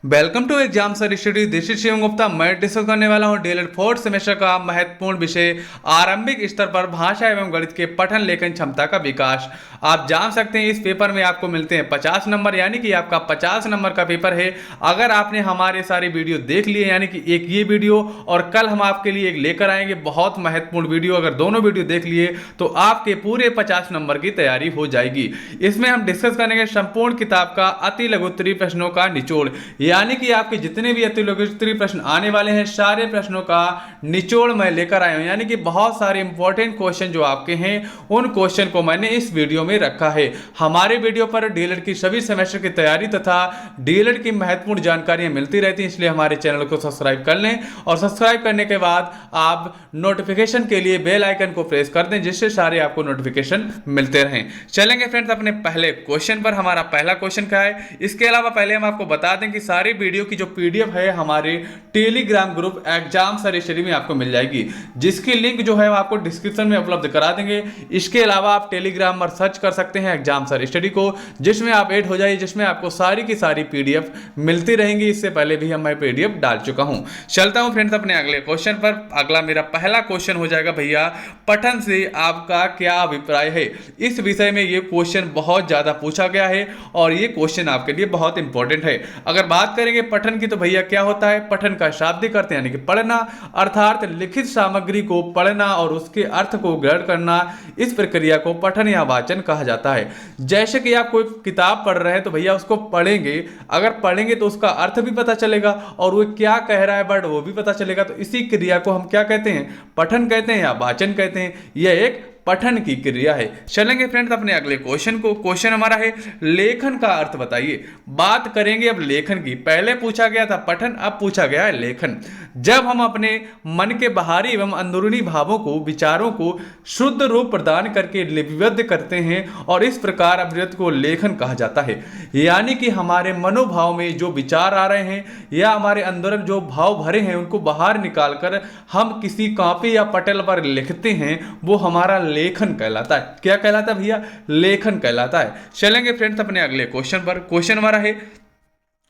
Welcome to exam sir study. This is Shivam Gupta. मैं discuss करने वाला हूं डीएलएड फोर्थ सेमेस्टर का महत्वपूर्ण विषय आरंभिक स्तर पर भाषा एवं गणित के पठन लेखन क्षमता का विकास। आप जान सकते हैं इस पेपर में आपको मिलते हैं 50 नंबर, यानी कि आपका 50 नंबर का पेपर है। अगर आपने हमारे सारे वीडियो देख लिए, यानी कि एक ये वीडियो और कल हम आपके लिए एक लेकर आएंगे बहुत महत्वपूर्ण वीडियो, अगर दोनों वीडियो देख लिए तो आपके पूरे 50 नंबर की तैयारी हो जाएगी। इसमें हम डिस्कस करेंगे संपूर्ण किताब का अति लघुत्तरीय प्रश्नों का निचोड़, यानी कि आपके जितने भी अति लघुत्तरीय प्रश्न आने वाले हैं सारे प्रश्नों का निचोड़ मैं लेकर आया हूं। यानी कि बहुत सारे इंपॉर्टेंट क्वेश्चन जो आपके हैं उन क्वेश्चन को मैंने इस वीडियो में रखा है। हमारे वीडियो पर डीएलएड की सभी सेमेस्टर की तैयारी तथा डीएलएड की महत्वपूर्ण जानकारियां मिलती रहती हैं, इसलिए हमारे चैनल को सब्सक्राइब कर लें और सब्सक्राइब करने के बाद आप नोटिफिकेशन के लिए बेल आइकन को प्रेस कर दें, जिससे सारे आपको नोटिफिकेशन मिलते रहें। चलेंगे फ्रेंड्स अपने पहले क्वेश्चन पर। हमारा पहला क्वेश्चन क्या है, इसके अलावा पहले हम आपको बता दें कि सारी वीडियो की जो पीडीएफ है हमारे Telegram group exam sir study में आपको मिल जाएगी, जिसकी लिंक जो है आपको डिस्क्रिप्शन में उपलब्ध करा देंगे। इसके अलावा आप टेलीग्राम पर सर्च कर सकते हैं एग्जाम सर स्टडी को, जिसमें आप ऐड हो जाइए, जिसमें आपको सारी की सारी पीडीएफ मिलती रहेंगी। इससे पहले भी मैं पीडीएफ डाल चुका हूं। चलता हूं फ्रेंड्स अपने अगले क्वेश्चन पर। अगला मेरा पहला क्वेश्चन हो जाएगा, भैया पठन से आपका क्या अभिप्राय है। इस विषय में ये क्वेश्चन बहुत ज्यादा पूछा गया है और ये क्वेश्चन आपके लिए बहुत इंपॉर्टेंट है। अगर बात करेंगे पठन की तो भैया क्या होता है, पठन का शाब्दिक अर्थ यानी कि पढ़ना, अर्थात लिखित सामग्री को पढ़ना और उसके अर्थ को ग्रहण करना, इस प्रक्रिया को पठन या वाचन कहा जाता है। जैसे कि आप कोई किताब पढ़ रहे हैं तो भैया उसको पढ़ेंगे, अगर पढ़ेंगे तो उसका अर्थ भी पता चलेगा और वो क्या कह रहा है वर्ड वो भी पता चलेगा। तो इसी क्रिया को हम क्या कहते हैं, पठन कहते हैं या वाचन कहते हैं। यह एक पठन की क्रिया है। चलेंगे फ्रेंड्स अपने अगले क्वेश्चन को। क्वेश्चन हमारा है लेखन का अर्थ बताइए। बात करेंगे अब लेखन की। पहले पूछा गया था पठन, अब पूछा गया है लेखन। जब हम अपने मन के बाहरी एवं अंदरूनी भावों को, विचारों को शुद्ध रूप प्रदान करके लिपिबद्ध करते हैं और इस प्रकार अभिव्यक्ति को लेखन कहा जाता है। यानी कि हमारे मनोभाव में जो विचार आ रहे हैं या हमारे अंदर जो भाव भरे हैं उनको बाहर निकालकर हम किसी कॉपी या पटल पर लिखते हैं, वो हमारा लेखन कहलाता है। क्या कहलाता है भैया, लेखन कहलाता है। चलेंगे फ्रेंड्स अपने अगले क्वेश्चन पर। क्वेश्चन हमारा है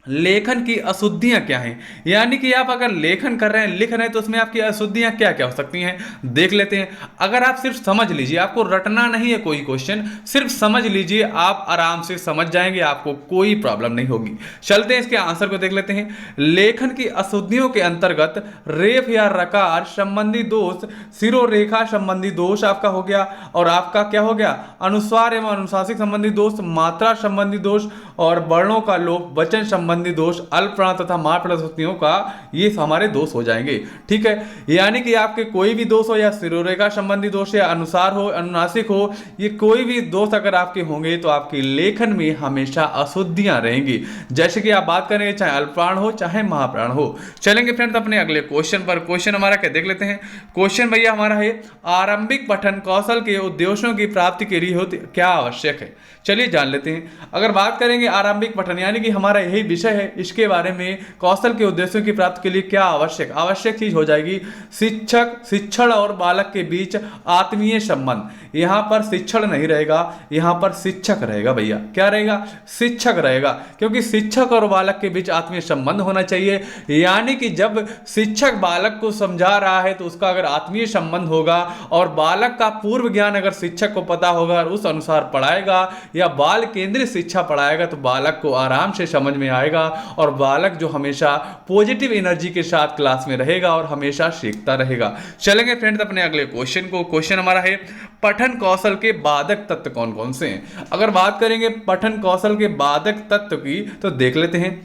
लेखन की अशुद्धियां क्या हैं। यानी कि आप अगर लेखन कर रहे हैं, लिख रहे हैं, तो उसमें आपकी अशुद्धियां क्या क्या हो सकती हैं देख लेते हैं। अगर आप सिर्फ समझ लीजिए, आपको रटना नहीं है कोई क्वेश्चन, सिर्फ समझ लीजिए, आप आराम से समझ जाएंगे, आपको कोई प्रॉब्लम नहीं होगी। चलते हैं इसके आंसर को देख लेते हैं। लेखन की अशुद्धियों के अंतर्गत रेफ या रकार संबंधी दोष, सिरोरेखा संबंधी दोष आपका हो गया, और आपका क्या हो गया, अनुस्वार एवं अनुशासिक संबंधी दोष, मात्रा संबंधी दोष और वर्णों का लोप, वचन संबंधी दोष, अल्पप्राण तथा महाप्रशस्तियों का, ये हमारे दोष हो जाएंगे। ठीक है, यानी कि आपके कोई भी दोष हो, या सिरोरेखा संबंधी दोष, या अनुसार हो, अनुनासिक हो, ये कोई भी दोष अगर आपके होंगे तो आपके लेखन में हमेशा अशुद्धियां रहेंगी। जैसे कि आप बात करेंगे चाहे अल्पप्राण हो चाहे महाप्राण हो। चलेंगे फ्रेंड्स अपने अगले क्वेश्चन पर। क्वेश्चन हमारा क्या देख लेते हैं। क्वेश्चन भैया हमारा है आरंभिक पठन कौशल के उद्देश्यों की प्राप्ति के लिए क्या आवश्यक है। चलिए जान लेते हैं। अगर बात करेंगे आरंभिक पठन, यानी कि हमारा यही विषय है, इसके बारे में कौशल के उद्देश्यों की प्राप्ति के लिए क्या आवश्यक, आवश्यक चीज हो जाएगी शिक्षक, शिक्षण और बालक के बीच आत्मीय संबंध। यहां पर शिक्षण नहीं रहेगा, यहां पर शिक्षक रहेगा। भैया क्या रहेगा, शिक्षक रहेगा, क्योंकि शिक्षक और बालक के बीच आत्मीय संबंध होना चाहिए। यानी कि जब शिक्षक बालक को समझा रहा है तो उसका अगर आत्मीय संबंध होगा और बालक का पूर्व ज्ञान अगर शिक्षक को पता होगा और उस अनुसार पढ़ाएगा या बाल केंद्रित शिक्षा पढ़ाएगा तो बालक को आराम से समझ में आएगा और बालक जो हमेशा पॉजिटिव एनर्जी के साथ क्लास में रहेगा और हमेशा सीखता रहेगा। चलेंगे फ्रेंड्स अपने अगले क्वेश्चन को। क्वेश्चन हमारा है पठन कौशल के बाधक तत्व कौन कौन से हैं। अगर बात करेंगे पठन कौशल के बाधक तत्व की तो देख लेते हैं।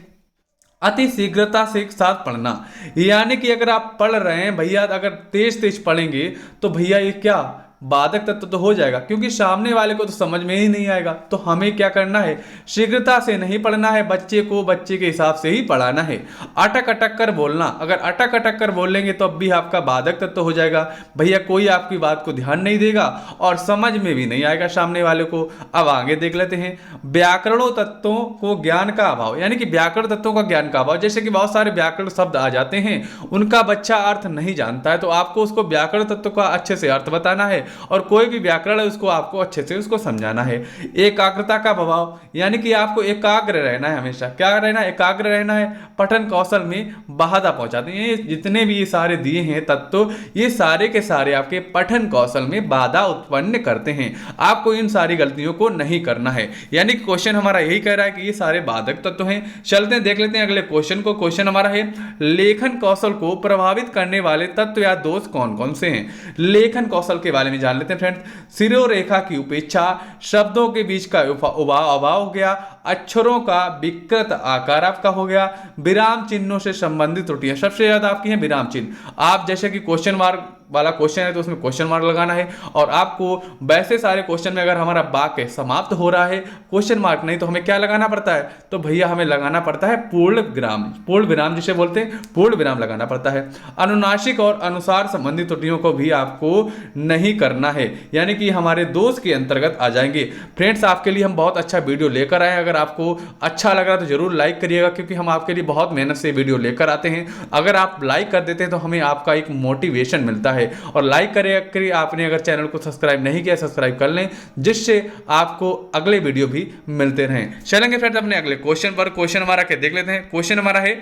अति शीघ्रता से एक साथ पढ़ना, यानी कि अगर आप पढ़ रहे हैं भैया, अगर तेज तेज पढ़ेंगे तो भैया ये क्या बाधक तत्व तो हो जाएगा, क्योंकि सामने वाले को तो समझ में ही नहीं आएगा। तो हमें क्या करना है, शीघ्रता से नहीं पढ़ना है, बच्चे को बच्चे के हिसाब से ही पढ़ाना है। अटक अटक कर बोलना, अगर अटक अटक कर बोल लेंगे तो अब भी आपका बाधक तत्व हो जाएगा। भैया कोई आपकी बात को ध्यान नहीं देगा और समझ में भी नहीं आएगा सामने वाले को। अब आगे देख लेते हैं व्याकरणों तत्वों को ज्ञान का अभाव, यानी कि व्याकरण तत्वों का ज्ञान का अभाव। जैसे कि बहुत सारे व्याकरण शब्द आ जाते हैं, उनका बच्चा अर्थ नहीं जानता है, तो आपको उसको व्याकरण तत्व का अच्छे से अर्थ बताना है और कोई भी व्याकरण है उसको आपको अच्छे से उसको समझाना है। एकाग्रता का भाव, यानी कि आपको एकाग्र रहना है, हमेशा क्या रहना है, एकाग्र रहना है। पठन कौशल में बाधा पहुंचाते हैं, ये जितने भी ये सारे दिए हैं तत्व, ये सारे के सारे आपके पठन कौशल में बाधा उत्पन्न करते हैं। आपको इन सारी गलतियों को नहीं करना है, यानी कि क्वेश्चन हमारा यही कह रहा है कि ये सारे बाधक तत्व हैं। चलते हैं देख लेते हैं अगले क्वेश्चन को। क्वेश्चन हमारा है लेखन कौशल को प्रभावित करने वाले तत्व या दोष कौन कौन से हैं। लेखन कौशल के बारे में जान लेते हैं फ्रेंड्स। सिरोरेखा की उपेक्षा, शब्दों के बीच का अभाव हो गया, अक्षरों का विकृत आकार आपका हो गया, विराम चिन्हों से संबंधित त्रुटियां सबसे ज्यादा आपकी हैं विराम चिन्ह। आप जैसे कि क्वेश्चन मार्क वाला क्वेश्चन है तो उसमें क्वेश्चन मार्क लगाना है, और आपको वैसे सारे क्वेश्चन में अगर हमारा वाक्य समाप्त हो रहा है क्वेश्चन मार्क नहीं तो हमें क्या लगाना पड़ता है, तो भैया हमें लगाना पड़ता है पूर्ण विराम। पूर्ण विराम जिसे बोलते हैं पूर्ण विराम लगाना पड़ता है। अनुनासिक और अनुसार संबंधित त्रुटियों को भी आपको नहीं करना है, यानी कि हमारे दोष के अंतर्गत आ जाएंगे। फ्रेंड्स आपके लिए हम बहुत अच्छा वीडियो लेकर आए, अगर आपको अच्छा लग रहा है तो जरूर लाइक करिएगा, क्योंकि हम आपके लिए बहुत मेहनत से वीडियो लेकर आते हैं। अगर आप लाइक कर देते हैं तो हमें आपका एक मोटिवेशन मिलता है। और लाइक करिए, आपने अगर चैनल को सब्सक्राइब नहीं किया सब्सक्राइब कर लें, जिससे आपको अगले वीडियो भी मिलते रहें। चलेंगे फ्रेंड्स अपने अगले क्वेश्चन पर। क्वेश्चन हमारा क्या देख लेते हैं। क्वेश्चन हमारा है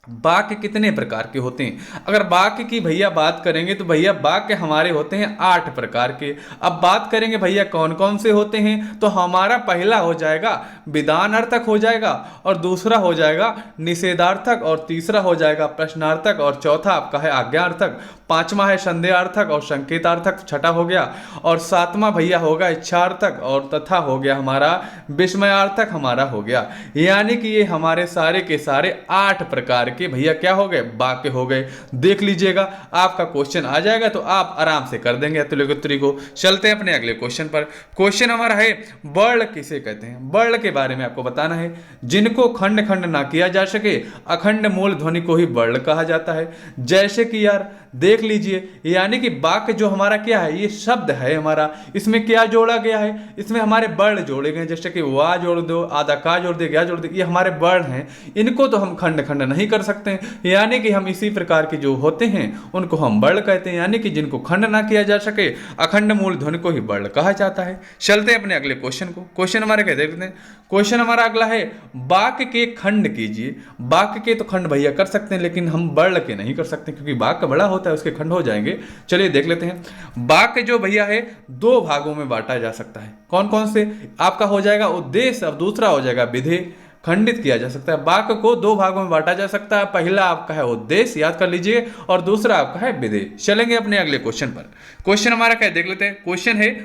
वाक्य कितने प्रकार के होते हैं। अगर वाक्य की भैया बात करेंगे तो भैया वाक्य हमारे होते हैं 8 प्रकार के। अब बात करेंगे भैया कौन कौन से होते हैं, तो हमारा पहला हो जाएगा विधानार्थक हो जाएगा, और दूसरा हो जाएगा निषेधार्थक, और तीसरा हो जाएगा प्रश्नार्थक, और चौथा आपका है आज्ञार्थक, पांचवा है संदेहार्थक और संकेतार्थक, छठा हो गया, और सातवां भैया होगा इच्छार्थक, और तथा हो गया हमारा विस्मयार्थक हमारा हो गया। यानी कि ये हमारे सारे के सारे 8 प्रकार के भैया क्या हो गए, वाक्य हो गए। देख लीजिएगा आपका क्वेश्चन आ जाएगा तो आप आराम से कर देंगे अतुल्यगोत्री को। चलते हैं अपने अगले क्वेश्चन पर। क्वेश्चन हमारा है वर्ण किसे कहते हैं। वर्ण के बारे में आपको बताना है। जिनको खंड खंड ना किया जा सके अखंड मूल ध्वनि को ही वर्ण कहा जाता है। जैसे कि यार देख लीजिए, यानी कि वाक्य जो हमारा क्या है, ये शब्द है हमारा, इसमें क्या जोड़ा गया है, इसमें हमारे वर्ण जोड़े गए, जैसे कि वाह जोड़ दो, आधा का जोड़ दे, क्या जोड़ दे, ये हमारे वर्ण हैं। इनको तो हम खंड खंड नहीं कर सकते हैं, यानी कि हम इसी प्रकार के जो होते हैं उनको हम वर्ण कहते हैं, यानी कि जिनको खंड ना किया जा सके अखंड मूल ध्वनि को ही वर्ण कहा जाता है। चलते हैं अपने अगले क्वेश्चन को। क्वेश्चन हमारे क्या देखते हैं। क्वेश्चन हमारा अगला है वाक्य के खंड कीजिए। वाक्य के तो खंड भैया कर सकते हैं, लेकिन हम वर्ण के नहीं कर सकते, क्योंकि वाक्य बड़ा होता है उसके खंड हो जाएंगे। चलिए देख लेते हैं। वाक्य जो भैया है 2 भागों में बांटा जा सकता है। कौन कौन से, आपका हो जाएगा उद्देश्य और दूसरा हो जाएगा विधेय। खंडित किया जा सकता है, वाक्य को 2 भागों में बांटा जा सकता है। पहला आपका है उद्देश्य, याद कर लीजिए, और दूसरा आपका है विधेय। चलेंगे अपने अगले क्वेश्चन पर। क्वेश्चन हमारा क्या देख लेते हैं। क्वेश्चन है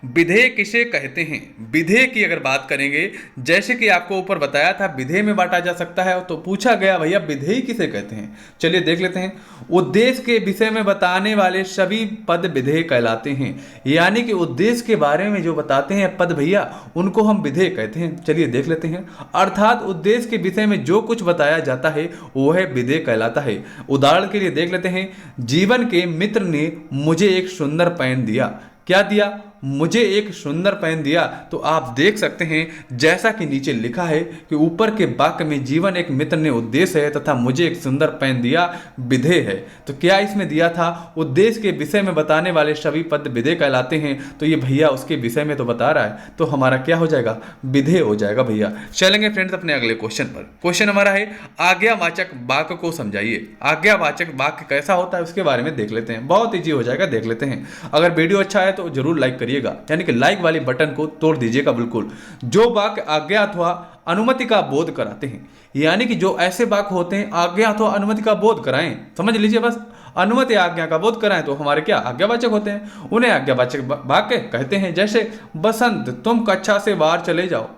विधेय किसे कहते हैं। विधेय की अगर बात करेंगे, जैसे कि आपको ऊपर बताया था विधेय में बांटा जा सकता है, तो पूछा गया भैया विधेय किसे कहते हैं। चलिए देख लेते हैं। उद्देश्य के विषय में बताने वाले सभी पद विधेय कहलाते हैं, यानी कि उद्देश्य के बारे में जो बताते हैं पद भैया उनको हम विधेय कहते हैं। चलिए देख लेते हैं। अर्थात उद्देश्य के विषय में जो कुछ बताया जाता है वह विधेय कहलाता है। उदाहरण के लिए देख लेते हैं। जीवन के मित्र ने मुझे एक सुंदर पेन दिया। क्या दिया, मुझे एक सुंदर पेन दिया। तो आप देख सकते हैं जैसा कि नीचे लिखा है कि ऊपर के वाक्य में जीवन एक मित्र ने उद्देश्य है तथा मुझे एक सुंदर पेन दिया विधेय है। तो क्या इसमें दिया था, उद्देश्य के विषय में बताने वाले सभी पद विधेय कहलाते हैं, तो ये भैया उसके विषय में तो बता रहा है, तो हमारा क्या हो जाएगा, विधेय हो जाएगा भैया। चलेंगे फ्रेंड्स अपने अगले क्वेश्चन पर। क्वेश्चन हमारा है आज्ञावाचक वाक्य को समझाइए। आज्ञावाचक वाक्य कैसा होता है उसके बारे में देख लेते हैं, बहुत ईजी हो जाएगा, देख लेते हैं। अगर वीडियो अच्छा है तो जरूर लाइक करिएगा, यानी कि लाइक वाली बटन को तोड़ दीजिएगा बिल्कुल। जो वाक्य आज्ञा अथवा अनुमति का बोध कराते हैं, यानी कि जो ऐसे वाक्य होते हैं आज्ञा अथवा अनुमति का बोध कराएं, समझ लीजिए बस, अनुमति आज्ञा का बोध कराएं तो हमारे क्या आज्ञावाचक होते हैं, उन्हें आज्ञावाचक वाक्य कहते हैं। जैसे बसंत तुम कक्षा से बाहर चले जाओ।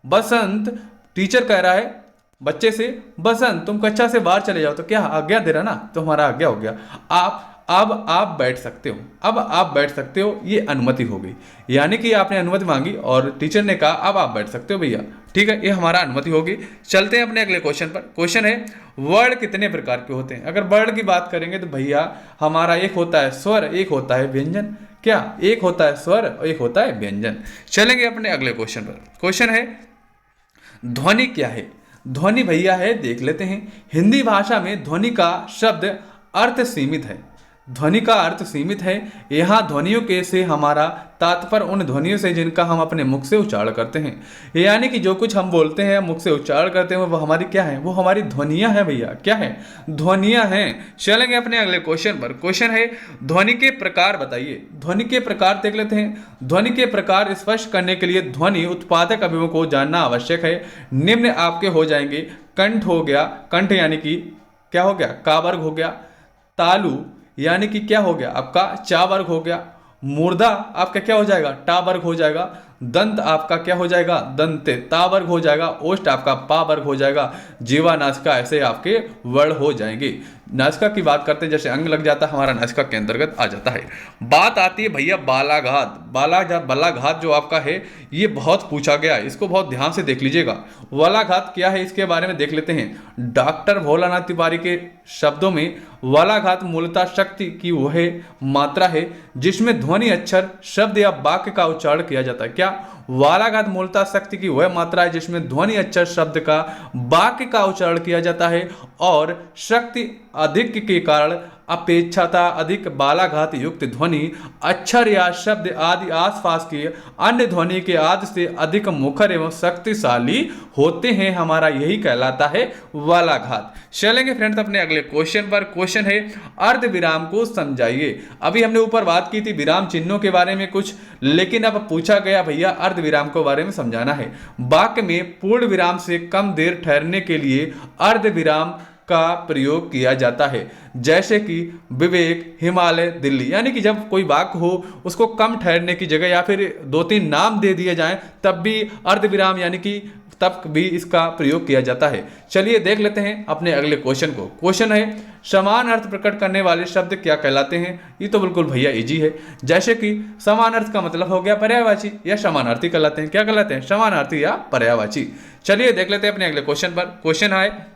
बसंत टीचर कह रहा है बच्चे से, बसंत तुम कक्षा से बाहर चले जाओ, तो क्या आज्ञा दे रहा ना, तो हमारा आज्ञा हो गया। अब आप बैठ सकते हो, अब आप बैठ सकते हो, ये अनुमति हो गई, यानी कि आपने अनुमति मांगी और टीचर ने कहा अब आप बैठ सकते हो भैया, ठीक है, ये हमारा अनुमति होगी। चलते हैं अपने अगले क्वेश्चन पर। क्वेश्चन है वर्ण कितने प्रकार के होते हैं। अगर वर्ण की बात करेंगे तो भैया हमारा एक होता है स्वर, एक होता है व्यंजन। क्या, एक होता है स्वर और एक होता है व्यंजन। चलेंगे अपने अगले क्वेश्चन पर। क्वेश्चन है ध्वनि क्या है। ध्वनि भैया है, देख लेते हैं। हिंदी भाषा में ध्वनि का शब्द अर्थ सीमित है। ध्वनि का अर्थ सीमित है। यहाँ ध्वनियों के से हमारा तात्पर्य उन ध्वनियों से जिनका हम अपने मुख से उच्चारण करते हैं। यानी कि जो कुछ हम बोलते हैं मुख से उच्चारण करते हैं वो हमारी क्या है, वो हमारी ध्वनियां हैं भैया। क्या है, ध्वनियां हैं। चलेंगे अपने अगले क्वेश्चन पर। क्वेश्चन है ध्वनि के प्रकार बताइए। ध्वनि के प्रकार देख लेते हैं। ध्वनि के प्रकार स्पष्ट करने के लिए ध्वनि उत्पादक अवयवों को जानना आवश्यक है। निम्न आपके हो जाएंगे। कंठ हो गया, कंठ यानी कि क्या हो गया, का वर्ग हो गया। तालु यानी कि क्या हो गया आपका, चा वर्ग हो गया। मूर्धा आपका क्या हो जाएगा, टा वर्ग हो जाएगा। दंत आपका क्या हो जाएगा, दंते ता वर्ग हो जाएगा। ओष्ठ आपका पा वर्ग हो जाएगा। जीवा, नासिका ऐसे आपके वर्ण हो जाएंगे। नासिका की बात करते हैं, जैसे अंग लग जाता है हमारा नासिका के अंतर्गत आ जाता है। बात आती है भैया बालाघात। बालाघात जो आपका है ये बहुत पूछा गया है, इसको बहुत ध्यान से देख लीजिएगा। बालाघात क्या है इसके बारे में देख लेते हैं। डॉक्टर भोलानाथ तिवारी के शब्दों में वालाघात मूलतः शक्ति की वह मात्रा है जिसमें ध्वनि अक्षर शब्द या वाक्य का उच्चारण किया जाता है। क्या, वालाघात मूलतः शक्ति की वह मात्रा है जिसमें ध्वनि अक्षर शब्द का वाक्य का उच्चारण किया जाता है और शक्ति अधिक के कारण अपेक्षाता अधिक बालाघात युक्त ध्वनि अक्षर या शब्द आदि आसपास के अन्य ध्वनि के आदि से अधिक मुखर एवं शक्तिशाली होते हैं। हमारा यही कहलाता है वालाघात। चलेंगे फ्रेंड्स अपने अगले क्वेश्चन पर। क्वेश्चन है अर्ध विराम को समझाइए। अभी हमने ऊपर बात की थी विराम चिन्हों के बारे में कुछ, लेकिन अब पूछा गया भैया अर्ध विराम के बारे में समझाना है। वाक्य में पूर्ण विराम से कम देर ठहरने के लिए अर्ध विराम का प्रयोग किया जाता है, जैसे कि विवेक, हिमालय, दिल्ली। यानी कि जब कोई वाक्य हो उसको कम ठहरने की जगह या फिर 2-3 नाम दे दिए जाएं तब भी अर्ध विराम यानी कि तब भी इसका प्रयोग किया जाता है। चलिए देख लेते हैं अपने अगले क्वेश्चन को। क्वेश्चन है समान अर्थ प्रकट करने वाले शब्द क्या कहलाते हैं। ये तो बिल्कुल भैया इजी है। जैसे कि समान अर्थ का मतलब हो गया पर्यायवाची या समानार्थी कहलाते हैं। क्या कहलाते हैं, समानार्थी या पर्यायवाची। चलिए देख लेते हैं अपने अगले क्वेश्चन पर। क्वेश्चन है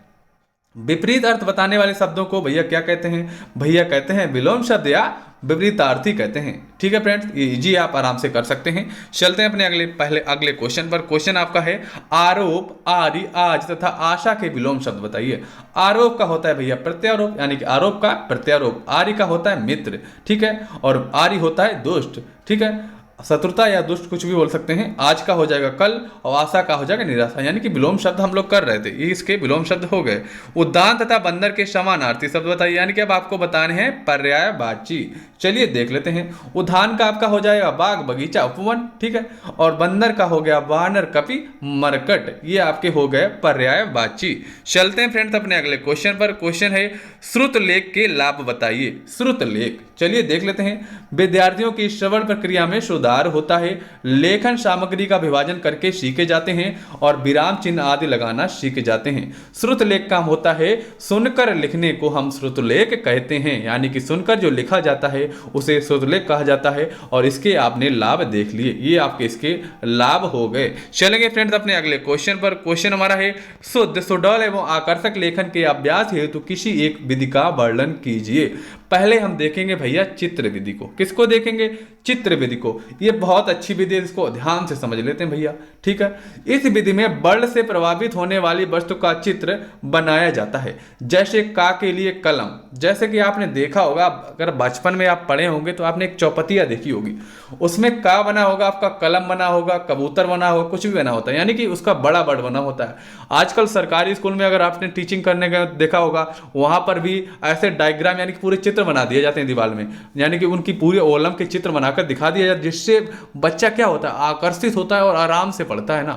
विपरीत अर्थ बताने वाले शब्दों को भैया क्या कहते हैं। भैया कहते हैं विलोम शब्द या विपरीतार्थी कहते हैं। ठीक है फ्रेंड्स, ये इजी आप आराम से कर सकते हैं। चलते हैं अपने अगले क्वेश्चन पर। क्वेश्चन आपका है आरोप, आदि, आज तथा आशा के विलोम शब्द बताइए। आरोप का होता है भैया प्रत्यारोप, यानी कि आरोप का प्रत्यारोप। आर्य का होता है मित्र, ठीक है, और आर्य होता है दुष्ट, ठीक है, शत्रुता या दुष्ट कुछ भी बोल सकते हैं। आज का हो जाएगा कल और आशा का हो जाएगा निराशा। यानी कि विलोम शब्द हम लोग कर रहे थे, ये इसके विलोम शब्द हो गए। उद्यान तथा बंदर के समानार्थी शब्द बताइए। यानी कि अब आपको बताने हैं पर्यायवाची। चलिए देख लेते हैं। उद्यान का आपका हो जाएगा बाग, बगीचा, उपवन, ठीक है, और बंदर का हो गया वानर, कपि, मरकट। ये आपके हो गए पर्यायवाची। चलते हैं फ्रेंड्स अपने अगले क्वेश्चन पर। क्वेश्चन है श्रुत लेख के लाभ बताइए। श्रुत लेख, चलिए देख लेते हैं। विद्यार्थियों की श्रवण प्रक्रिया में सुधार होता है। लेखन सामग्री का विभाजन करके सीखे जाते हैं और विराम चिन्ह आदि लगाना सीखे जाते हैं। श्रुत लेख का होता है सुनकर लिखने को हम श्रुत लेख कहते हैं। यानी कि सुनकर जो लिखा जाता है उसे श्रुत लेख कहा जाता है। और इसके आपने लाभ देख लिए, ये आपके इसके लाभ हो गए। चलेंगे फ्रेंड्स अपने अगले क्वेश्चन पर। क्वेश्चन हमारा है शुद्ध, सुडौल एवं आकर्षक लेखन के अभ्यास हेतु किसी एक विधि का वर्णन कीजिए। पहले हम देखेंगे भैया चित्र विधि को। किसको देखेंगे, चित्र विधि को। ये बहुत अच्छी विधि है, इसको ध्यान से समझ लेते हैं भैया, ठीक है। इस विधि में वर्ण से प्रभावित होने वाली वस्तु का चित्र बनाया जाता है। जैसे का के लिए कलम, जैसे कि आपने देखा होगा, अगर बचपन में आप पढ़े होंगे तो आपने एक चौपतिया देखी होगी, उसमें का बना होगा, आपका कलम बना होगा, कबूतर बना होगा, कुछ भी बना होता है, यानी कि उसका बड़ा वर्ड बना होता है। आजकल सरकारी स्कूल में अगर आपने टीचिंग करने का देखा होगा, वहां पर भी ऐसे डायग्राम यानी कि पूरे चित्र बना दिए जाते हैं दीवार में, यानी कि उनकी पूरे ओलम के चित्र बनाकर दिखा दिया जाता है, जिससे बच्चा क्या होता है, आकर्षित होता है और आराम से पढ़ता है ना,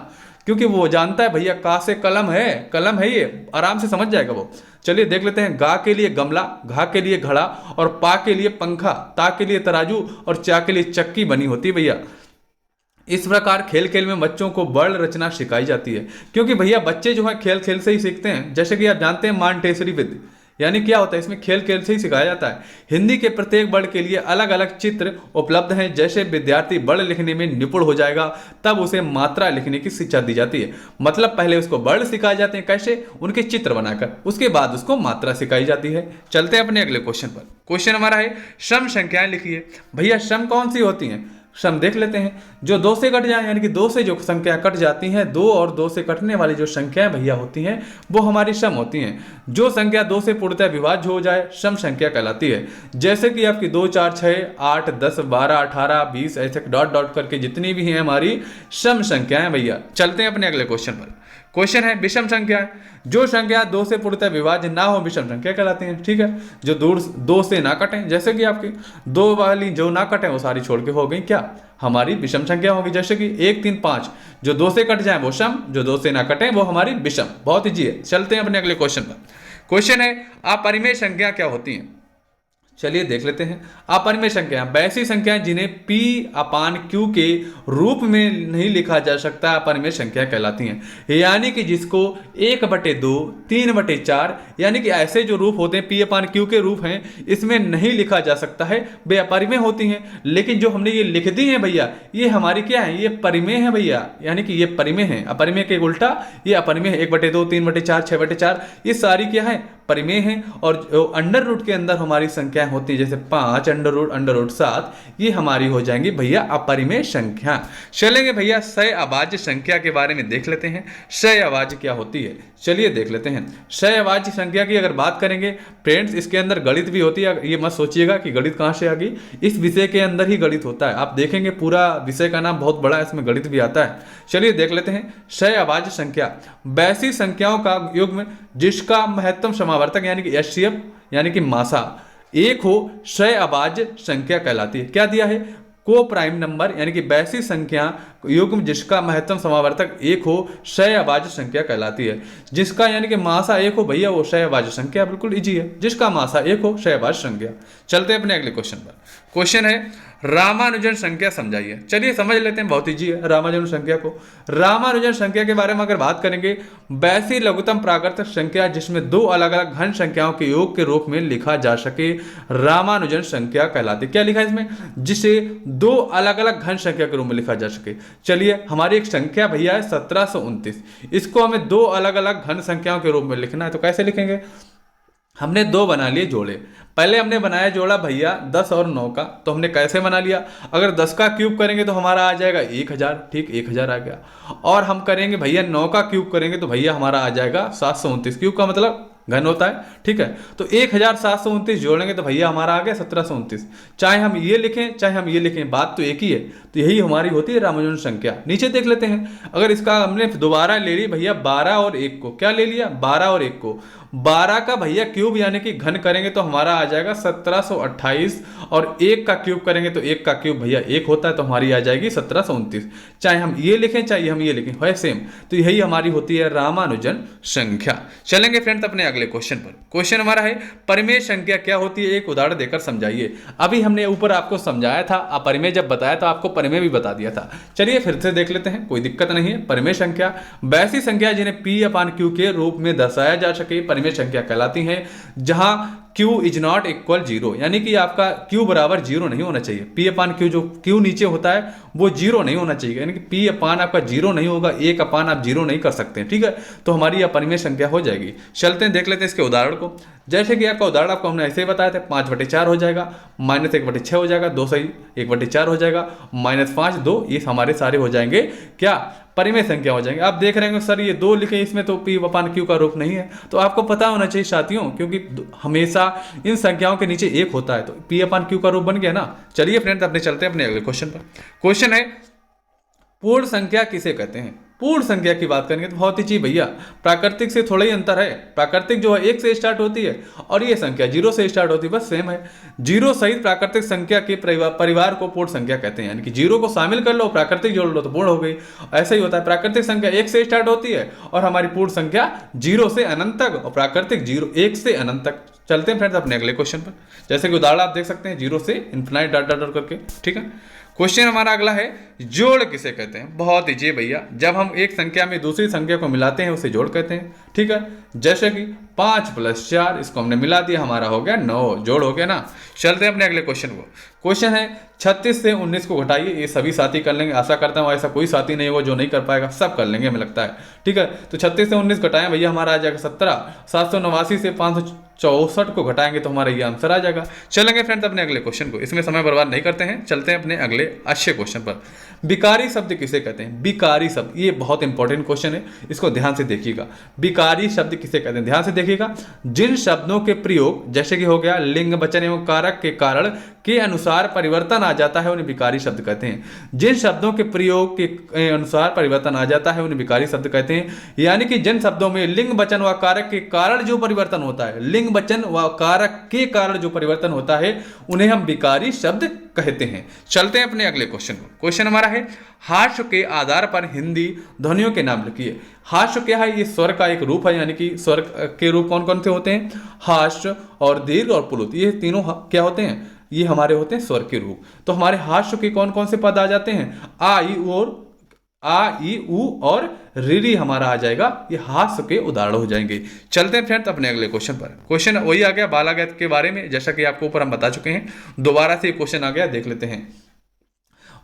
क्योंकि वो जानता है भैया का से कलम है, कलम है, ये आराम से समझ जाएगा वो। चलिए देख लेते हैं। गा के लिए गमला, घा के लिए घड़ा और पा के लिए पंखा, ता के लिए तराजू और चा के लिए चक्की बनी होती है भैया। इस प्रकार खेल खेल में बच्चों को वर्ण रचना सिखाई जाती है, क्योंकि भैया बच्चे जो है खेल खेल से ही सीखते हैं। जैसे कि आप जानते हैं मांटेसरी विधि, यानी क्या होता है, इसमें खेल खेल से ही सिखाया जाता है। हिंदी के प्रत्येक वर्ण के लिए अलग अलग चित्र उपलब्ध हैं। जैसे विद्यार्थी वर्ण लिखने में निपुण हो जाएगा तब उसे मात्रा लिखने की शिक्षा दी जाती है। मतलब पहले उसको वर्ण सिखाए जाते हैं, कैसे, उनके चित्र बनाकर, उसके बाद उसको मात्रा सिखाई जाती है। चलते हैं अपने अगले क्वेश्चन पर। क्वेश्चन हमारा है सम संख्याएं लिखिए। भैया सम कौन सी होती हैं, सम देख लेते हैं। जो 2 से कट जाए यानी कि 2 से जो संख्या कट जाती हैं, 2 और 2 से कटने वाली जो संख्याएं भैया होती हैं वो हमारी सम होती हैं। जो संख्या 2 से पूर्णतः विभाज्य हो जाए सम संख्या कहलाती है। जैसे कि आपकी 2 4 6 8 10 12 18 20 ऐसे डॉट डॉट करके जितनी भी हैं हमारी सम संख्याएं भैया। चलते हैं अपने अगले क्वेश्चन पर। क्वेश्चन है विषम संख्या। जो संख्या 2 से पूर्णतः विभाज्य ना हो विषम संख्या कहलाती है। ठीक है, जो दूर 2 से ना कटें, जैसे कि आपकी 2 वाली जो ना कटें वो सारी छोड़ के हो गई क्या, हमारी विषम संख्या होगी। जैसे कि 1 3 5 जो 2 से कट जाए वो सम, जो 2 से ना कटें वो हमारी विषम। बहुत ईजी है। चलते हैं अपने अगले क्वेश्चन पर। क्वेश्चन है अपरिमेय संख्या क्या होती हैं। चलिए देख लेते हैं। अपरिमेय संख्या वैसी संख्याएं जिन्हें P अपान Q के रूप में नहीं लिखा जा सकता अपरिमेय संख्या कहलाती हैं। यानी कि जिसको 1/2 3/4 यानी कि ऐसे जो रूप होते हैं P अपान Q के रूप हैं इसमें नहीं लिखा जा सकता है, वे अपरिमेय होती हैं। लेकिन जो हमने ये लिख दी है भैया ये हमारी क्या है, ये परिमेय है भैया, यानी कि ये परिमेय है। अपरिमेय के उल्टा ये अपरिमेय है। 1/2 3/4 6/4 ये सारी क्या है, परिमेय है। और जो अंडर रूट के अंदर हमारी संख्या होती है जैसे 5 अंडर रूट 7 ये हमारी हो जाएंगी भैया अपरिमेय संख्या। चलेंगे भैया सय अभाज्य संख्या के बारे में देख लेते हैं। सय अभाज्य क्या होती है चलिए देख लेते हैं। सय अभाज्य संख्या की अगर बात करेंगे फ्रेंड्स इसके अंदर गणित भी होती है। ये मत सोचिएगा कि गणित कहाँ से आ गई, इस विषय के अंदर ही गणित होता है। आप देखेंगे पूरा विषय का नाम बहुत बड़ा है, इसमें गणित भी आता है। चलिए देख लेते हैं। सय अभाज्य संख्या वैसी संख्याओं का युग्म जिसका महत्तम समावर्तक यानी कि HCF यानी कि मासा 1 हो सय अभाज्य संख्या कहलाती है। क्या दिया है, को प्राइम नंबर यानी कि वैसी संख्या युग्म जिसका महत्तम समावर्तक 1 हो सय अभाज्य संख्या कहलाती है। जिसका यानी कि मासा 1 हो भैया वो सय अभाज्य संख्या, बिल्कुल इजी है। जिसका मासा 1 हो सय अभाज्य संख्या। चलते हैं अपने अगले क्वेश्चन पर। क्वेश्चन है रामानुजन संख्या समझाइए। चलिए समझ लेते हैं, बहुत इजी है रामानुजन संख्या को। रामानुजन संख्या के बारे में अगर बात करेंगे वैसी लघुत्तम प्राकृतिक संख्या जिसमें 2 अलग अलग घन संख्याओं के योग के रूप में लिखा जा सके रामानुजन संख्या कहलाती है। क्या लिखा है इसमें, जिसे 2 अलग अलग घन संख्या के रूप में लिखा जा सके। चलिए हमारी एक संख्या भैया है 1729, इसको हमें 2 अलग अलग घन संख्याओं के रूप में लिखना है। तो कैसे लिखेंगे, हमने 2 बना लिए जोड़े। पहले हमने बनाया जोड़ा भैया 10 और 9 का, तो हमने कैसे बना लिया, अगर 10 का क्यूब करेंगे तो हमारा आ जाएगा 1000, ठीक 1000 आ गया। और हम करेंगे भैया 9 का क्यूब करेंगे तो भैया हमारा आ जाएगा 729। क्यूब का मतलब घन होता है, ठीक है। तो 1729 जोड़ेंगे तो भैया हमारा आ गया 1729। चाहे हम ये लिखें चाहे हम ये लिखें बात तो एक ही है। तो यही हमारी होती है रामानुजन संख्या। नीचे देख लेते हैं, अगर इसका हमने दोबारा ले ली भैया 12 और 1 को, क्या ले लिया 12 और 1 को, 12 का भैया क्यूब यानी कि घन करेंगे तो हमारा आ जाएगा 1728। और 1 का क्यूब करेंगे तो 1 का क्यूब भैया 1 होता है तो हमारी आ जाएगी 1729। चाहे हम ये लिखें चाहे हम ये लिखें है सेम। तो यही हमारी होती है रामानुजन संख्या। चलेंगे फ्रेंड्स अपने अगले क्वेश्चन पर। क्वेश्चन हमारा है परिमेय संख्या क्या होती है, एक उदाहरण देकर समझाइए। अभी हमने ऊपर आपको समझाया था, अपरिमेय जब बताया तो आपको परिमेय भी बता दिया था। चलिए फिर से देख लेते हैं, कोई दिक्कत नहीं है। परिमेय संख्या वैसी संख्या जिन्हें P/Q के रूप में दर्शाया जा सके परिमेय संख्या कहलाती हैं। जहां Q इज नॉट इक्वल 0 यानी कि आपका Q बराबर 0 नहीं होना चाहिए। P/Q जो Q नीचे होता है वो 0 नहीं होना चाहिए, यानी कि P अपान आपका 0 नहीं होगा, 1 अपान आप 0 नहीं कर सकते, ठीक है। तो हमारी यह परिमेय संख्या हो जाएगी। चलते हैं देख लेते हैं इसके उदाहरण को। जैसे कि आपका उदाहरण आपको हमने ऐसे ही बताया था, 5/4 हो जाएगा, -1/6 हो जाएगा, 2 सही 1/4 हो जाएगा, -5 2, ये हमारे सारे हो जाएंगे क्या परिमेय संख्या हो जाएंगे। आप देख रहे हैं सर ये 2 लिखे इसमें तो P/Q का रूप नहीं है, तो आपको पता होना चाहिए साथियों, क्योंकि हमेशा इन संख्याओं के नीचे 1 होता है तो P/Q का रूप बन गया ना। चलिए फ्रेंड्स अपने चलते हैं अपने अगले क्वेश्चन पर। क्वेश्चन है पूर्ण संख्या किसे कहते हैं। पूर्ण संख्या की बात करेंगे तो बहुत ही चीज भैया, प्राकृतिक से थोड़ा ही अंतर है। प्राकृतिक जो है 1 से स्टार्ट होती है और ये संख्या 0 से स्टार्ट होती है, बस सेम है। 0 सहित प्राकृतिक संख्या के परिवार को पूर्ण संख्या कहते हैं, यानी कि 0 को शामिल कर लो प्राकृतिक जोड़ लो तो पूर्ण हो गई। ऐसा ही होता है, प्राकृतिक संख्या 1 से स्टार्ट होती है और हमारी पूर्ण संख्या 0 से अनंत तक और प्राकृतिक 1 से अनंत तक। चलते हैं फ्रेंड्स अपने अगले क्वेश्चन पर। जैसे कि उदाहरण आप देख सकते हैं 0 से इन्फिनाइट डॉट डॉट करके, ठीक है। क्वेश्चन हमारा अगला है जोड़ किसे कहते हैं। बहुत ईजी भैया, जब हम एक संख्या में दूसरी संख्या को मिलाते हैं उसे जोड़ कहते हैं, ठीक है। जैसे कि 5 + 4, इसको हमने मिला दिया, हमारा हो गया 9, जोड़ हो गया ना। चलते हैं अपने अगले क्वेश्चन को। क्वेश्चन है 36 से 19 को घटाइए। ये सभी साथी कर लेंगे, आशा करता हूँ ऐसा कोई साथी नहीं होगा जो नहीं कर पाएगा, सब कर लेंगे हमें लगता है। ठीक है, तो 36 से 19 घटाएं भैया, हमारा आ जाएगा 17। 789 से 564 को घटाएंगे तो हमारा ये आंसर आ जाएगा। चलेंगे फ्रेंड्स अपने अगले क्वेश्चन को, इसमें समय बर्बाद नहीं करते हैं, चलते हैं अपने अगले अच्छे क्वेश्चन पर। बिकारी शब्द किसे कहते हैं? बिकारी शब्द, ये बहुत इंपॉर्टेंट क्वेश्चन है, इसको ध्यान से देखिएगा। बिकारी शब्द किसे कहते हैं, ध्यान से देखिएगा। जिन शब्दों के प्रयोग, जैसे कि हो गया लिंग वचन एवं कारक के कारण के अनुसार परिवर्तन आ जाता है, उन्हें विकारी शब्द कहते हैं। जिन शब्दों के प्रयोग के अनुसार परिवर्तन आ जाता है उन्हें विकारी शब्द कहते हैं। यानी कि जिन शब्दों में लिंग वचन व कारक के कारण जो परिवर्तन होता है, लिंग वचन व कारक के कारण जो परिवर्तन होता है, उन्हें हम विकारी शब्द कहते हैं। चलते हैं अपने अगले क्वेश्चन को। क्वेश्चन हमारा है हास्य के आधार पर हिंदी ध्वनियों के नाम लिखिए। हास्य क्या है? ये स्वर का एक रूप है, यानी कि स्वर के रूप कौन कौन से होते हैं? हास्य और दीर्घ और प्लुत, ये तीनों क्या होते हैं? ये हमारे होते हैं स्वर के रूप। तो हमारे हास्य के कौन कौन से पद आ जाते हैं? आ ई उ और री हमारा आ जाएगा, ये हास्य के उदाहरण हो जाएंगे। चलते हैं फ्रेंड्स अपने अगले क्वेश्चन पर। क्वेश्चन वही आ गया बालाघात के बारे में, जैसा कि आपको ऊपर हम बता चुके हैं, दोबारा से क्वेश्चन आ गया, देख लेते हैं।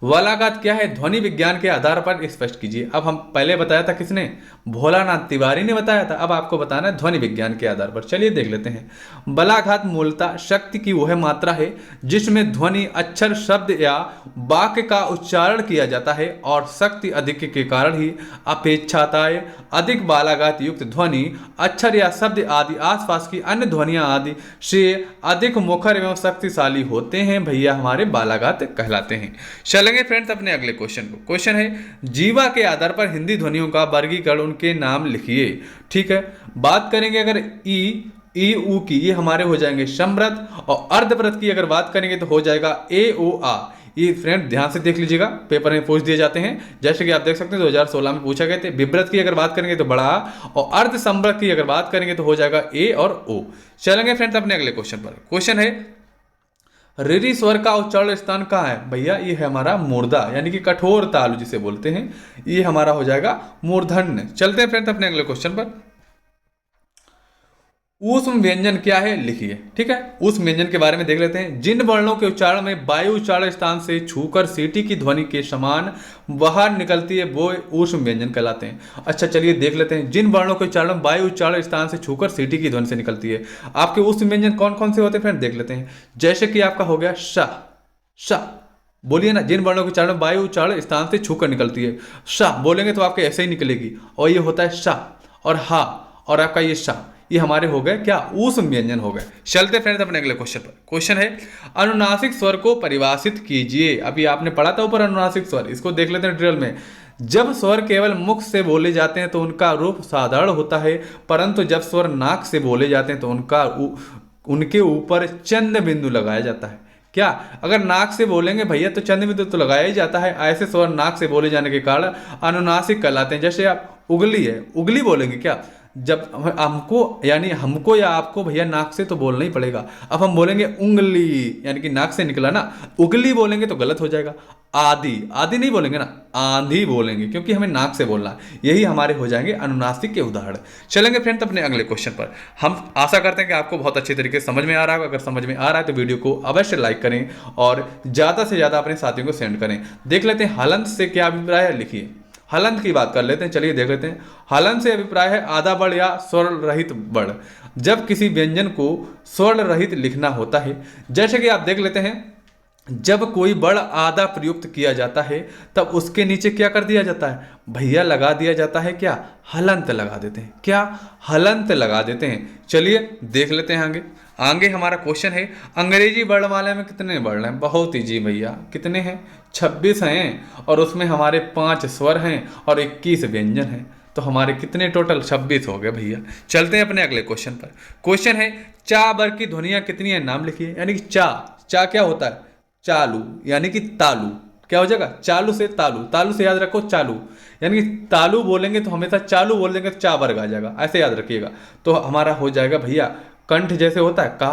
बालाघात क्या है? ध्वनि विज्ञान के आधार पर स्पष्ट कीजिए। अब हम पहले बताया था किसने? भोलानाथ तिवारी ने बताया था, अब आपको बताना है ध्वनि विज्ञान के आधार पर। चलिए देख लेते हैं। बालाघात मूलतः शक्ति की वह मात्रा है जिसमें ध्वनि, अक्षर, शब्द या वाक्य का उच्चारण किया जाता है, और शक्ति अधिक के कारण ही अपेक्षाताएं अधिक बालाघात युक्त ध्वनि, अक्षर या शब्द आदि आसपास की अन्य ध्वनियां आदि से अधिक मुखर एवं शक्तिशाली होते हैं, भैया हमारे बालाघात कहलाते हैं। चलेंगे फ्रेंड्स अपने अगले क्वेश्चन को। क्वेश्चन है जीवा के आधार पर हिंदी ध्वनियों का वर्गीकरण, उनके नाम लिखिए। ठीक है, बात करेंगे अगर ई उ की, ये हमारे हो जाएंगे समृद्ध, और अर्धव्रत की अगर बात करेंगे तो हो जाएगा ए ओ आ। ये फ्रेंड ध्यान से देख लीजिएगा, पेपर में पूछ दिए जाते हैं, जैसे कि आप देख सकते हैं 2016 में पूछा गए थे। विव्रत की अगर बात करेंगे तो बड़ा आ, और अर्ध समृद्ध की अगर बात करेंगे तो हो जाएगा ए और ओ। चलेंगे फ्रेंड्स अपने अगले क्वेश्चन पर। क्वेश्चन है ऋ स्वर का उच्चारण स्थान कहाँ है? भैया ये है हमारा मूर्धा, यानी कि कठोर तालु जिसे बोलते हैं, ये हमारा हो जाएगा मूर्धन्य। चलते हैं फ्रेंड्स अपने अगले क्वेश्चन पर। ऊष्म व्यंजन क्या है? लिखिए। ठीक है, ऊष्म व्यंजन के बारे में देख लेते हैं। जिन वर्णों के उच्चारण में वायु उच्चारण स्थान से छूकर सीटी की ध्वनि के समान बाहर निकलती है, वो ऊष्म व्यंजन कहलाते हैं। अच्छा चलिए देख लेते हैं। जिन वर्णों के उच्चारण में वायु उच्चारण स्थान से छूकर सीटी की ध्वनि से निकलती है, आपके ऊष्म व्यंजन कौन कौन से होते हैं फ्रेंड? देख लेते हैं। जैसे कि आपका हो गया श, बोलिए ना, जिन वर्णों के उच्चारण में वायु उच्चारण स्थान से छूकर निकलती है, श बोलेंगे तो आपके ऐसे ही निकलेगी, और ये होता है श और हा, और आपका ये श, ये हमारे हो गए क्या? ऊष्म व्यंजन हो गए। चलते फ्रेंड्स अपने अगले क्वेश्चन पर। क्वेश्चन है अनुनासिक स्वर को परिभाषित कीजिए। अभी आपने पढ़ा था ऊपर अनुनासिक स्वर, इसको देख लेते हैं ड्रिल में। जब स्वर केवल मुख से बोले जाते हैं तो उनका रूप साधारण होता है, परंतु जब स्वर नाक से बोले जाते हैं तो उनके ऊपर चंद्र बिंदु लगाया जाता है। क्या? अगर नाक से बोलेंगे भैया तो चंद्र बिंदु तो लगाया ही जाता है। ऐसे स्वर नाक से बोले जाने के कारण अनुनासिक कहलाते हैं। जैसे आप उगली है, उगली बोलेंगे क्या? जब हमको यानी हमको या आपको भैया नाक से तो बोलना ही पड़ेगा। अब हम बोलेंगे उंगली, यानी कि नाक से निकला ना, उगली बोलेंगे तो गलत हो जाएगा। आदि नहीं बोलेंगे ना, आंधी बोलेंगे, क्योंकि हमें नाक से बोलना है। यही हमारे हो जाएंगे अनुनासिक के उदाहरण। चलेंगे फ्रेंड्स अपने अगले क्वेश्चन पर। हम आशा करते हैं कि आपको बहुत अच्छे तरीके से समझ में आ रहा होगा। अगर समझ में आ रहा है तो वीडियो को अवश्य लाइक करें और ज़्यादा से ज़्यादा अपने साथियों को सेंड करें। देख लेते हैं हलंत से क्या अभिप्राय है, लिखिए। हलंत की बात कर लेते हैं, चलिए देख लेते हैं। हलंत से अभिप्राय है आधा बड़ या स्वर रहित बड़, जब किसी व्यंजन को स्वर रहित लिखना होता है। जैसे कि आप देख लेते हैं, जब कोई बड़ आधा प्रयुक्त किया जाता है तब उसके नीचे क्या कर दिया जाता है? भैया लगा दिया जाता है क्या? हलंत लगा देते हैं। क्या? हलंत लगा देते हैं। चलिए देख लेते हैं आगे हमारा क्वेश्चन है अंग्रेजी वर्णमाला में कितने वर्ण हैं? बहुत ही जी भैया, कितने हैं? 26 हैं, और उसमें हमारे 5 स्वर हैं और 21 व्यंजन हैं। तो हमारे कितने टोटल? 26 हो गए भैया। चलते हैं अपने अगले क्वेश्चन पर। क्वेश्चन है चा वर्ग की ध्वनियां कितनी है? नाम लिखिए। यानी कि चा क्या होता है? चालू, यानी कि तालु। क्या हो जाएगा? चालू से तालु, तालु से याद रखो चालू, यानी कि तालु बोलेंगे तो हमेशा चालू बोल देंगे तो चा वर्ग आ जाएगा, ऐसे याद रखिएगा। तो हमारा हो जाएगा भैया कंठ जैसे होता है का,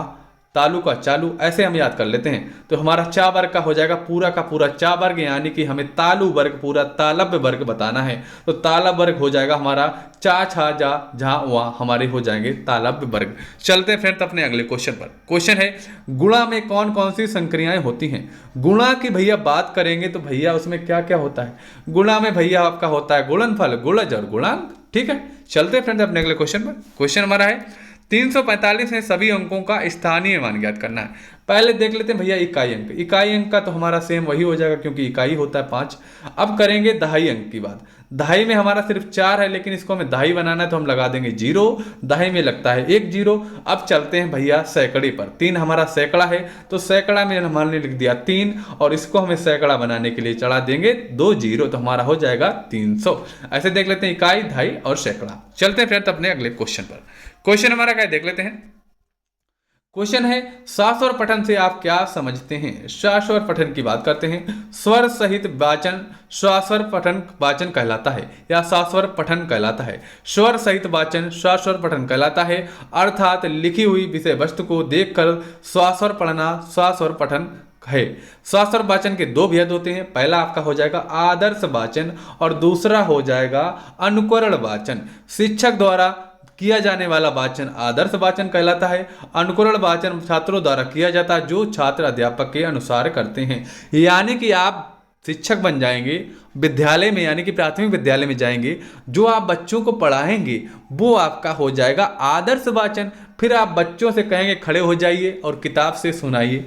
तालु का चालू, ऐसे हम याद कर लेते हैं। तो हमारा चा वर्ग का हो जाएगा पूरा का पूरा चा वर्ग, यानी कि हमें तालु वर्ग पूरा तालव्य वर्ग बताना है। तो तालव्य वर्ग हो जाएगा हमारा चा छा जा जहां वहां हमारे हो जाएंगे तालव्य वर्ग। चलते हैं फ्रेंड्स अपने अगले क्वेश्चन पर। क्वेश्चन है गुणा में कौन कौन सी संक्रियाएं होती हैं। गुणा की भैया बात करेंगे तो भैया उसमें क्या क्या होता है। गुणा में भैया आपका होता है गुणनफल, गुणज और गुणांक। ठीक है, चलते हैं फ्रेंड्स अपने अगले क्वेश्चन पर। क्वेश्चन हमारा है 345 में सभी अंकों का स्थानीय मान ज्ञात करना है। पहले देख लेते हैं भैया इकाई अंक। इकाई अंक का तो हमारा सेम वही हो जाएगा क्योंकि इकाई होता है 5। अब करेंगे दहाई अंक की बात। दहाई में हमारा सिर्फ 4 है, लेकिन इसको हमें दहाई बनाना है तो हम लगा देंगे 0। दहाई में लगता है 1 0। अब चलते हैं भैया सैकड़े पर। 3 हमारा सैकड़ा है तो सैकड़ा में हमने लिख दिया 3 और इसको हमें सैकड़ा बनाने के लिए चढ़ा देंगे 2 0, तो हमारा हो जाएगा 300। ऐसे देख लेते हैं इकाई, दहाई और सैकड़ा। चलते हैं फ्रेंड्स अपने अगले क्वेश्चन पर। क्वेश्चन हमारा क्या देख लेते हैं। क्वेश्चन है शास्वर पठन से आप क्या समझते हैं। शास्वर पठन की बात करते हैं। स्वर सहित वाचन शास्वर पठन वाचन कहलाता है या शास्वर पठन कहलाता है। स्वर सहित वाचन शास्वर पठन कहलाता है, अर्थात लिखी हुई विषय वस्तु को देखकर शास्वर पढ़ना शास्वर पठन है। शास्वर वाचन के 2 भेद होते हैं। पहला आपका हो जाएगा आदर्श वाचन और दूसरा हो जाएगा अनुकरण वाचन। शिक्षक द्वारा किया जाने वाला वाचन आदर्श वाचन कहलाता है। अनुकरण वाचन छात्रों द्वारा किया जाता है जो छात्र अध्यापक के अनुसार करते हैं। यानी कि आप शिक्षक बन जाएंगे विद्यालय में, यानी कि प्राथमिक विद्यालय में जाएंगे, जो आप बच्चों को पढ़ाएंगे वो आपका हो जाएगा आदर्श वाचन। फिर आप बच्चों से कहेंगे खड़े हो जाइए और किताब से सुनाइए,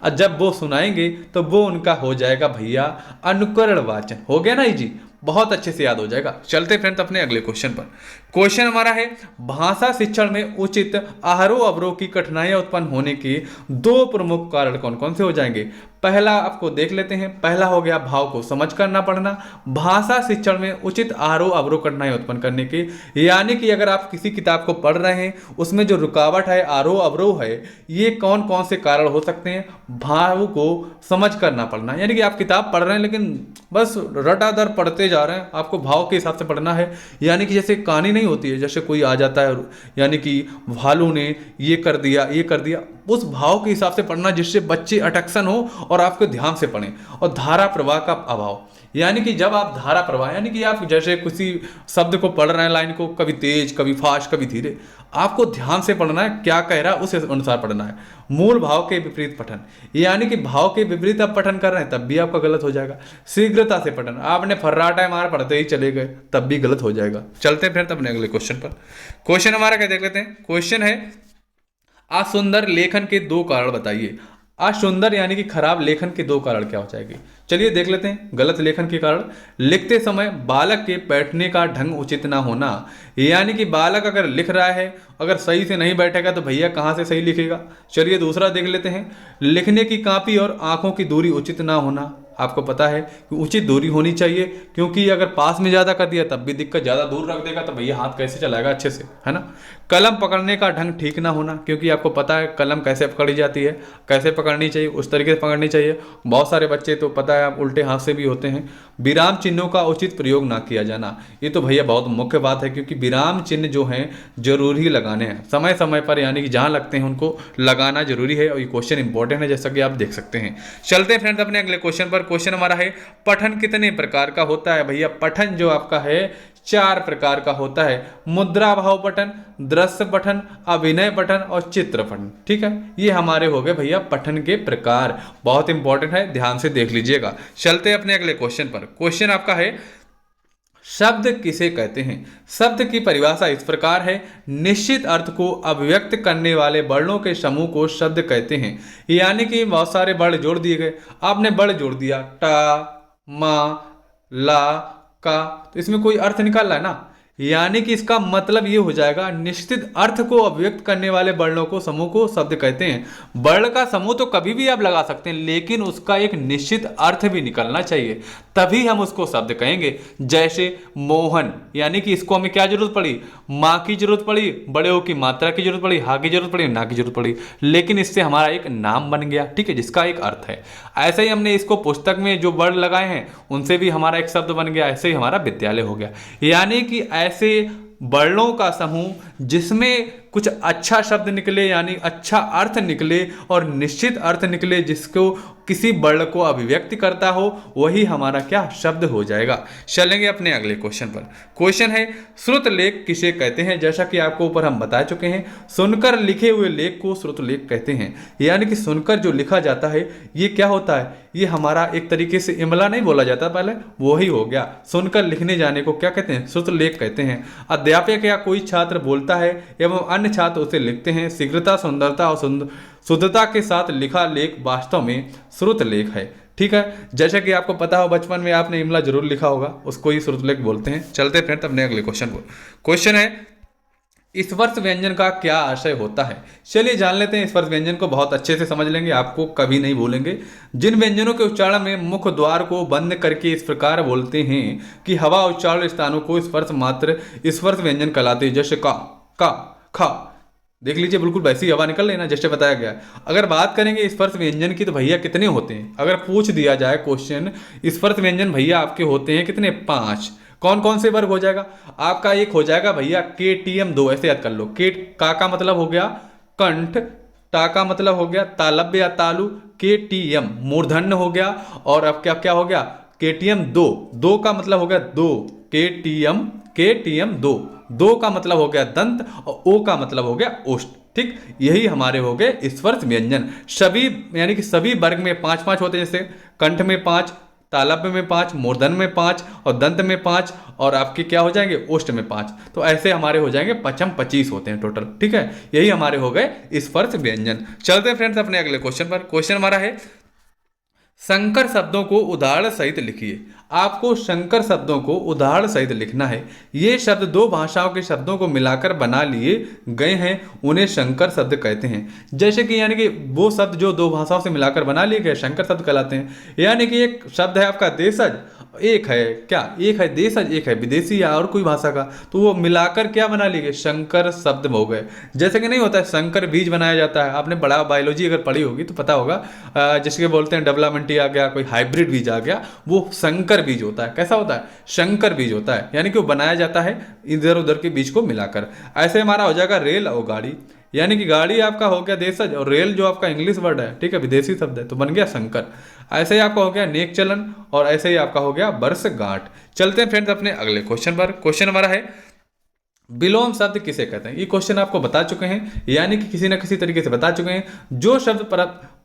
और जब वो सुनाएंगे तो वो उनका हो जाएगा भैया अनुकरण वाचन। हो गया ना जी, बहुत अच्छे से याद हो जाएगा। चलते फ्रेंड्स अपने अगले क्वेश्चन पर। क्वेश्चन हमारा है भाषा शिक्षण में उचित आरोह अवरोह की कठिनाइयां उत्पन्न होने के 2 प्रमुख कारण कौन कौन से हो जाएंगे। पहला आपको देख लेते हैं। पहला हो गया भाव को समझ करना पढ़ना। भाषा शिक्षण में उचित आरोह अवरोह कठिनाई उत्पन्न करने के, यानी कि अगर आप किसी किताब को पढ़ रहे हैं उसमें जो रुकावट है आरोह अवरोह है, ये कौन कौन से कारण हो सकते हैं। भाव को समझ करना पढ़ना, यानी कि आप किताब पढ़ रहे हैं लेकिन बस रटादर पढ़ते जा रहे हैं, आपको भाव के हिसाब से पढ़ना है। यानी कि जैसे कहानी नहीं होती है, जैसे कोई आ जाता है यानी कि भालू ने ये कर दिया ये कर दिया, उस भाव के हिसाब से पढ़ना जिससे बच्चे अटैक्शन हो और आपको ध्यान से पढ़ें। और धारा प्रवाह का अभाव, यानी कि जब आप धारा प्रवाह, यानी कि आप जैसे किसी शब्द को पढ़ रहे हैं, लाइन को कभी तेज कभी फास्ट कभी धीरे, आपको ध्यान से पढ़ना है, क्या कह रहा है उस अनुसार पढ़ना है। मूल भाव के विपरीत पठन, यानी कि भाव के विपरीत आप पठन कर रहे हैं तब भी आपका गलत हो जाएगा। शीघ्रता से पठन, आपने फर्राटा मार पढ़ते ही चले गए तब भी गलत हो जाएगा। चलते हैं फिर अपने अगले क्वेश्चन पर। क्वेश्चन हमारा क्या देख लेते हैं। क्वेश्चन है असुंदर लेखन के 2 कारण बताइए। असुंदर यानी कि खराब लेखन के 2 कारण क्या हो जाएंगे, चलिए देख लेते हैं। गलत लेखन के कारण, लिखते समय बालक के बैठने का ढंग उचित ना होना, यानी कि बालक अगर लिख रहा है अगर सही से नहीं बैठेगा तो भैया कहाँ से सही लिखेगा। चलिए दूसरा देख लेते हैं। लिखने की कॉपी और आंखों की दूरी उचित ना होना, आपको पता है कि उचित दूरी होनी चाहिए, क्योंकि अगर पास में ज़्यादा कर दिया तब भी दिक्कत, ज़्यादा दूर रख देगा तो भैया हाथ कैसे चलाएगा अच्छे से, है ना। कलम पकड़ने का ढंग ठीक ना होना, क्योंकि आपको पता है कलम कैसे पकड़ी जाती है, कैसे पकड़नी चाहिए उस तरीके से पकड़नी चाहिए। बहुत सारे बच्चे तो पता है आप उल्टे हाथ से भी होते हैं। विराम चिन्हों का उचित प्रयोग ना किया जाना, ये तो भैया बहुत मुख्य बात है, क्योंकि विराम चिन्ह जो हैं जरूरी लगाने हैं समय समय पर, यानी कि जहाँ लगते हैं उनको लगाना जरूरी है, और ये क्वेश्चन इंपॉर्टेंट है जैसा कि आप देख सकते हैं। चलते हैं फ्रेंड्स अपने अगले क्वेश्चन पर। क्वेश्चन हमारा है पठन कितने प्रकार का होता है। भैया पठन जो आपका है 4 प्रकार का होता है। मुद्रा भाव पठन, दृश्य पठन, अभिनय पठन और चित्र पठन। ठीक है, ये हमारे हो गए भैया पठन के प्रकार, बहुत इंपॉर्टेंट है, ध्यान से देख लीजिएगा। चलते हैं अपने अगले क्वेश्चन पर। क्वेश्चन आपका है शब्द किसे कहते हैं। शब्द की परिभाषा इस प्रकार है, निश्चित अर्थ को अभिव्यक्त करने वाले वर्णों के समूह को शब्द कहते हैं। यानी कि बहुत सारे वर्ण जोड़ दिए गए, आपने वर्ण जोड़ दिया टा, मा, ला, का, तो इसमें कोई अर्थ निकाल रहा है ना, यानी कि इसका मतलब ये हो जाएगा निश्चित अर्थ को अभिव्यक्त करने वाले वर्णों को समूह को शब्द कहते हैं। वर्ण का समूह तो कभी भी आप लगा सकते हैं, लेकिन उसका एक निश्चित अर्थ भी निकलना चाहिए, तभी हम उसको शब्द कहेंगे। जैसे मोहन, यानी कि इसको हमें क्या जरूरत पड़ी, माँ की जरूरत पड़ी, बड़े ओ की मात्रा की जरूरत पड़ी, हा की जरूरत पड़ी, ना की जरूरत पड़ी, लेकिन इससे हमारा एक नाम बन गया, ठीक है, जिसका एक अर्थ है। ऐसे ही हमने इसको पुस्तक में जो वर्ण लगाए हैं उनसे भी हमारा एक शब्द बन गया, ऐसे ही हमारा विद्यालय हो गया। यानी कि ऐसे वर्णों का समूह जिसमें कुछ अच्छा शब्द निकले यानी अच्छा अर्थ निकले और निश्चित अर्थ निकले जिसको किसी वर्ण को अभिव्यक्ति करता हो, वही हमारा क्या शब्द हो जाएगा। चलेंगे अपने अगले क्वेश्चन पर। क्वेश्चन है श्रुत लेख किसे कहते हैं। जैसा कि आपको ऊपर हम बता चुके हैं, सुनकर लिखे हुए लेख को श्रुत लेख कहते हैं। यानी कि सुनकर जो लिखा जाता है ये क्या होता है, ये हमारा एक तरीके से इमला नहीं बोला जाता पहले, वही हो गया। सुनकर लिखने जाने को क्या कहते हैं, श्रुत लेख कहते हैं। अध्यापक या कोई छात्र बोलता है एवं अन्य छात्र उसे लिखते हैं। शीघ्रता, सुंदरता और शुद्धता के साथ लिखा लेख वास्तव में श्रुत लेख है। ठीक है, जैसा कि आपको पता हो बचपन में आपने इमला जरूर लिखा होगा, उसको ही श्रुत लेख बोलते हैं। चलते फ्रेंड्स अपने अगले क्वेश्चन को। क्वेश्चन है स्पर्श व्यंजन का क्या आशय होता है। चलिए जान लेते हैं। स्पर्श व्यंजन को बहुत अच्छे से समझ लेंगे, आपको कभी नहीं भूलेंगे। जिन व्यंजनों के उच्चारण में मुख द्वार को बंद करके इस प्रकार बोलते हैं कि हवा उच्चारण स्थानों को स्पर्श मात्र स्पर्श व्यंजन कहलाते हैं। जैसे का, खा, देख लीजिए बिल्कुल वैसी हवा निकल रही ना जैसे बताया गया। अगर बात करेंगे स्पर्श व्यंजन की तो भैया कितने होते हैं, अगर पूछ दिया जाए क्वेश्चन स्पर्श व्यंजन भैया आपके होते हैं कितने, 5। कौन कौन से वर्ग हो जाएगा आपका, एक हो जाएगा भैया KTM 2, ऐसे याद कर लो। का मतलब हो गया कंठ, टा का मतलब हो गया तालब्य या तालु, KTM मूर्धन्य हो गया। और अब क्या क्या हो गया, KTM 2, 2 का मतलब हो गया 2, KTM 2 का मतलब हो गया दंत और ओ का मतलब हो गया ओष्ठ। ठीक, यही हमारे हो गए स्पर्श व्यंजन। सभी यानी कि सभी वर्ग में 5-5 होते हैं। जैसे कंठ में 5, तालब्य में 5, मूर्धन्य में 5 और दंत में 5 और आपके क्या हो जाएंगे, ओष्ठ में 5। तो ऐसे हमारे हो जाएंगे 25 होते हैं टोटल। ठीक है, यही हमारे हो गए स्पर्श व्यंजन। चलते हैं फ्रेंड्स अपने अगले क्वेश्चन पर। क्वेश्चन हमारा है संकर शब्दों को उदाहरण सहित लिखिए। आपको संकर शब्दों को उदाहरण सहित लिखना है। ये शब्द दो भाषाओं के शब्दों को मिलाकर बना लिए गए हैं, उन्हें संकर शब्द कहते हैं। जैसे कि यानी कि वो शब्द जो दो भाषाओं से मिलाकर बना लिए गए संकर शब्द कहलाते हैं। यानी कि एक शब्द है आपका देशज, एक है क्या, एक है देशज, एक है विदेशी या और कोई भाषा का, तो वो मिलाकर क्या बना लिए गए, संकर शब्द हो गए। जैसे कि नहीं होता है संकर बीज बनाया जाता है, आपने बड़ा बायोलॉजी अगर पढ़ी होगी तो पता होगा, जिसके बोलते हैं डेवलपमेंट आ गया, कोई हाइब्रिड बीज आ गया, वो संकर बीज होता है। कैसा होता है, संकर बीज होता है, यानी कि वो बनाया जाता है इधर उधर के बीज को मिलाकर। ऐसे हमारा हो जाएगा रेल और गाड़ी, यानी कि गाड़ी आपका हो गया देशज और रेल जो आपका इंग्लिश वर्ड है, ठीक है, विदेशी शब्द है, तो बन गया संकर। ऐसे ही आपका हो गया नेक चलन और ऐसे ही आपका हो गया वर्षगांठ। चलते हैं फ्रेंड्स अपने अगले क्वेश्चन पर। क्वेश्चन हमारा है विलोम शब्द किसे कहते हैं। ये क्वेश्चन आपको बता चुके हैं, यानी कि किसी न किसी तरीके से बता चुके हैं। जो शब्द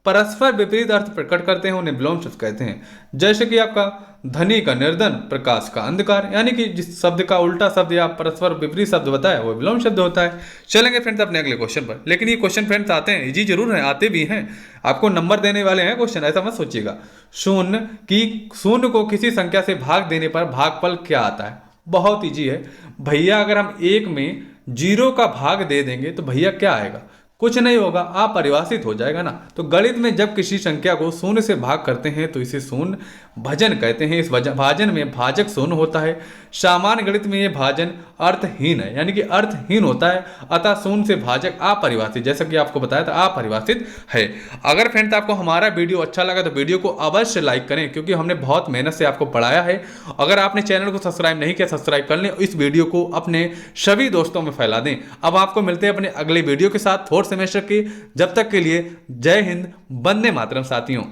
परस्पर विपरीत अर्थ प्रकट करते हैं उन्हें विलोम शब्द कहते हैं। जैसे कि आपका धनी का निर्धन, प्रकाश का अंधकार, यानी कि जिस शब्द का उल्टा शब्द या परस्पर विपरीत शब्द बताया वो विलोम शब्द होता है। चलेंगे फ्रेंड्स अपने अगले क्वेश्चन पर। लेकिन ये क्वेश्चन फ्रेंड्स आते हैं, इजी जरूर है, आते भी हैं, आपको नंबर देने वाले हैं क्वेश्चन, ऐसा मत सोचिएगा। शून्य को किसी संख्या से भाग देने पर भागफल क्या आता है। बहुत ईजी है भैया, अगर हम 1 में 0 का भाग दे देंगे तो भैया क्या आएगा, कुछ नहीं होगा, अपरिभाषित हो जाएगा ना। तो गणित में जब किसी संख्या को शून्य से भाग करते हैं तो इसे शून्य भजन कहते हैं। इस भाजन में भाजक शून्य होता है। सामान्य गणित में ये भाजन अर्थहीन है, यानी कि अर्थहीन होता है, अतः शून्य से भाजक अपरिभाषित, जैसा कि आपको बताया था अपरिभाषित है। अगर फ्रेंड्स आपको हमारा वीडियो अच्छा लगा तो वीडियो को अवश्य लाइक करें, क्योंकि हमने बहुत मेहनत से आपको पढ़ाया है। अगर आपने चैनल को सब्सक्राइब नहीं किया, सब्सक्राइब कर लें, इस वीडियो को अपने सभी दोस्तों में फैला दें। अब आपको मिलते हैं अपने अगले वीडियो के साथ 4th सेमेस्टर के। जब तक के लिए जय हिंद, वंदे मातरम साथियों।